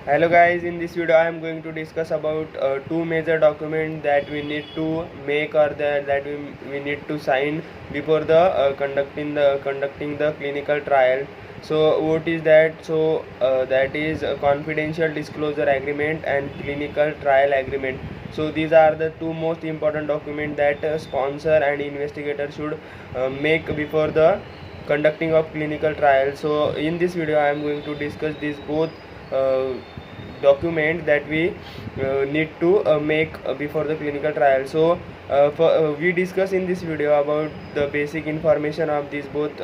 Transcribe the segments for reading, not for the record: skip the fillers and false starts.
Hello guys, in this video I am going to discuss about two major documents that we need to make or that we need to sign before the conducting the clinical trial. So what is that? That is a confidential disclosure agreement and clinical trial agreement. So these are the two most important documents that sponsor and investigator should make before the conducting of clinical trial. So in this video I am going to discuss these both uh, document that we need to make before the clinical trial. So we discuss in this video about the basic information of these both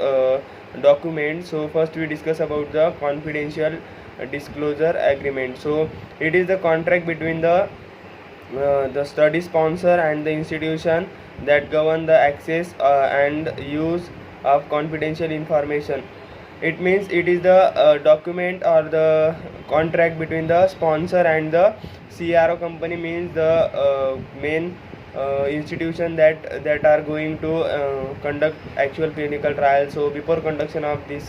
documents. So first we discuss about the confidential disclosure agreement. So it is the contract between the study sponsor and the institution that govern the access and use of confidential information. It means it is the document or the contract between the sponsor and the CRO company, means the main institution that are going to conduct actual clinical trial. So before conduction of this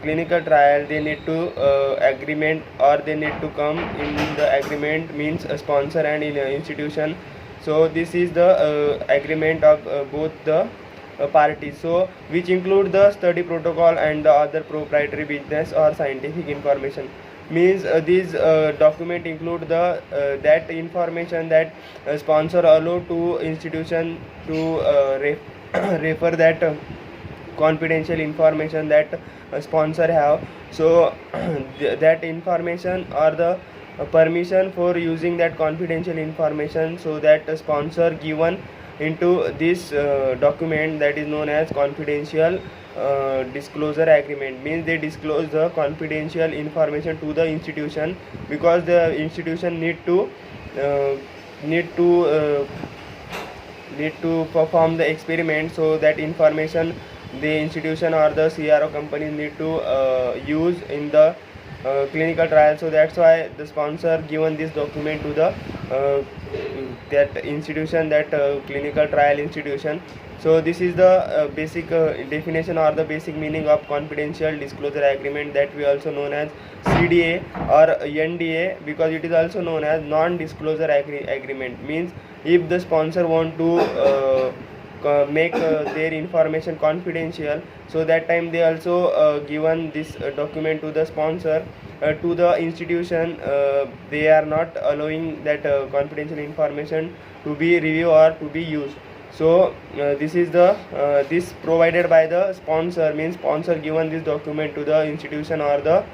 clinical trial, they need to agreement, or they need to come in the agreement, means a sponsor and in institution. So this is the agreement of both the parties, so which include the study protocol and the other proprietary business or scientific information. Means these document include the that information that sponsor allow to institution to refer that confidential information that sponsor have. So that information or the permission for using that confidential information, so that sponsor given into this document that is known as confidential disclosure agreement. Means they disclose the confidential information to the institution, because the institution uh, need to uh, need to perform the experiment. So that information the institution or the CRO companies need to use in the clinical trial. So that's why the sponsor given this document to the that institution, that clinical trial institution. So this is the basic definition or the basic meaning of confidential disclosure agreement, that we also known as CDA or NDA, because it is also known as non-disclosure agreement. Means if the sponsor want to make their information confidential, so that time they also given this document to the sponsor. To the institution, they are not allowing that confidential information to be reviewed or to be used. So this is the this provided by the sponsor, means sponsor given this document to the institution or the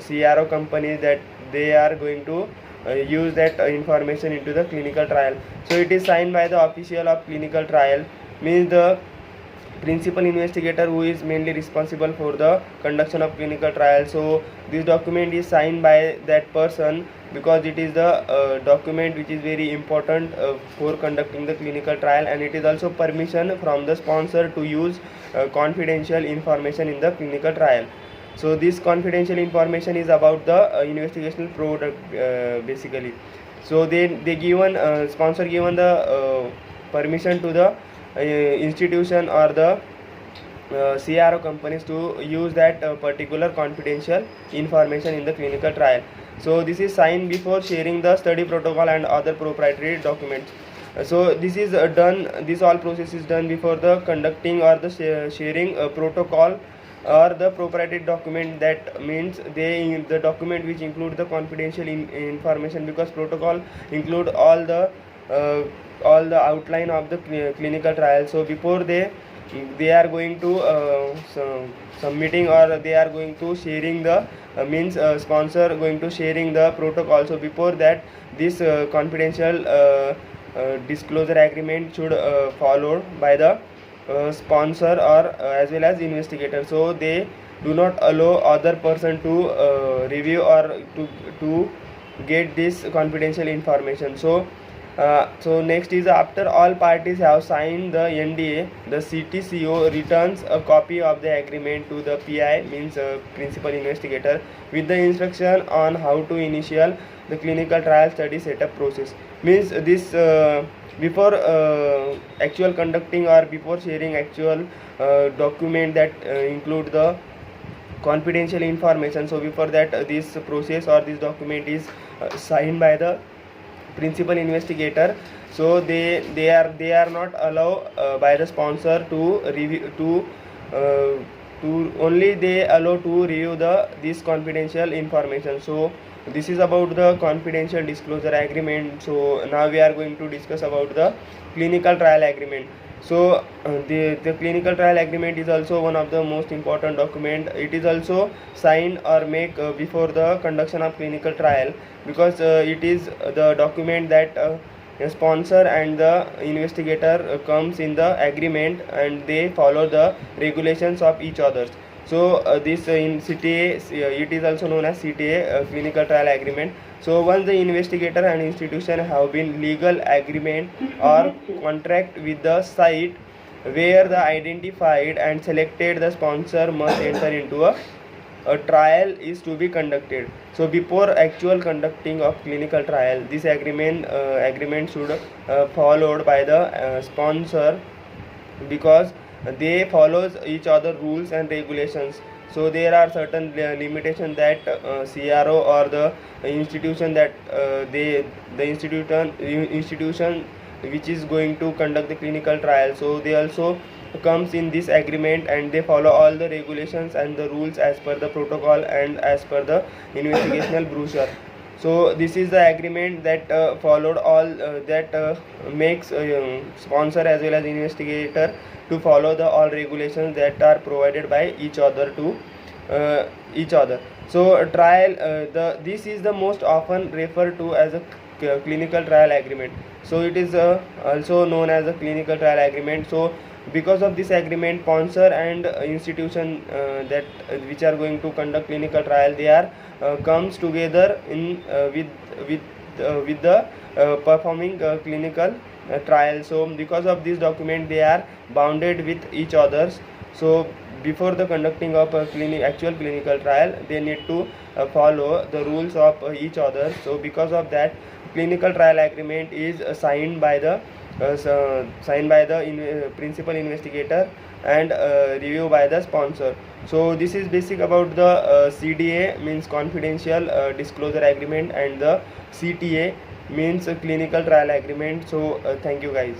CRO company, that they are going to use that information into the clinical trial. So it is signed by the official of clinical trial, means the principal investigator who is mainly responsible for the conduction of clinical trial. So this document is signed by that person, because it is the document which is very important for conducting the clinical trial, and it is also permission from the sponsor to use confidential information in the clinical trial. So this confidential information is about the investigational product basically. So they given sponsor given the permission to the institution or the CRO companies to use that particular confidential information in the clinical trial. So this is signed before sharing the study protocol and other proprietary documents. So this is done, this all process is done before the conducting or the sharing protocol or the proprietary document. That means the document which include the confidential information, because protocol include uh, all the outline of the clinical trial. So before they are going to submitting, or they are going to sharing the means sponsor going to sharing the protocol. So before that, this confidential disclosure agreement should followed by the sponsor or as well as investigator. So they do not allow other person to review or to get this confidential information. So next is, after all parties have signed the NDA, the CTCO returns a copy of the agreement to the PI, means principal investigator, with the instruction on how to initial the clinical trial study setup process. Means this before actual conducting or before sharing actual document that include the confidential information. So before that, this process or this document is signed by the principal investigator. So they are not allowed by the sponsor to review to only they allow to review this confidential information. So this is about the confidential disclosure agreement. So now we are going to discuss about the clinical trial agreement. So the clinical trial agreement is also one of the most important document. It is also signed or make before the conduction of clinical trial, because it is the document that a sponsor and the investigator comes in the agreement, and they follow the regulations of each others. So this in CTA, it is also known as CTA, clinical trial agreement. So once the investigator and institution have been legal agreement or contract with the site where the identified and selected the sponsor must enter into a trial is to be conducted. So before actual conducting of clinical trial, this agreement should followed by the sponsor, because they follows each other rules and regulations. So there are certain limitations that CRO or the institution that the institution which is going to conduct the clinical trial, so they also comes in this agreement, and they follow all the regulations and the rules as per the protocol and as per the investigational brochure. So this is the agreement that followed all that makes sponsor as well as investigator to follow the all regulations that are provided by each other to each other. So trial this is the most often referred to as a clinical trial agreement. So it is also known as a clinical trial agreement. So because of this agreement, sponsor and institution that which are going to conduct clinical trial, they are comes together in with the performing clinical trial. So because of this document, they are bounded with each others. So before the conducting of a actual clinical trial, they need to follow the rules of each other. So because of that, clinical trial agreement is signed by the principal investigator and review by the sponsor. So this is basic about the CDA, means confidential disclosure agreement, and the CTA means clinical trial agreement. So thank you guys.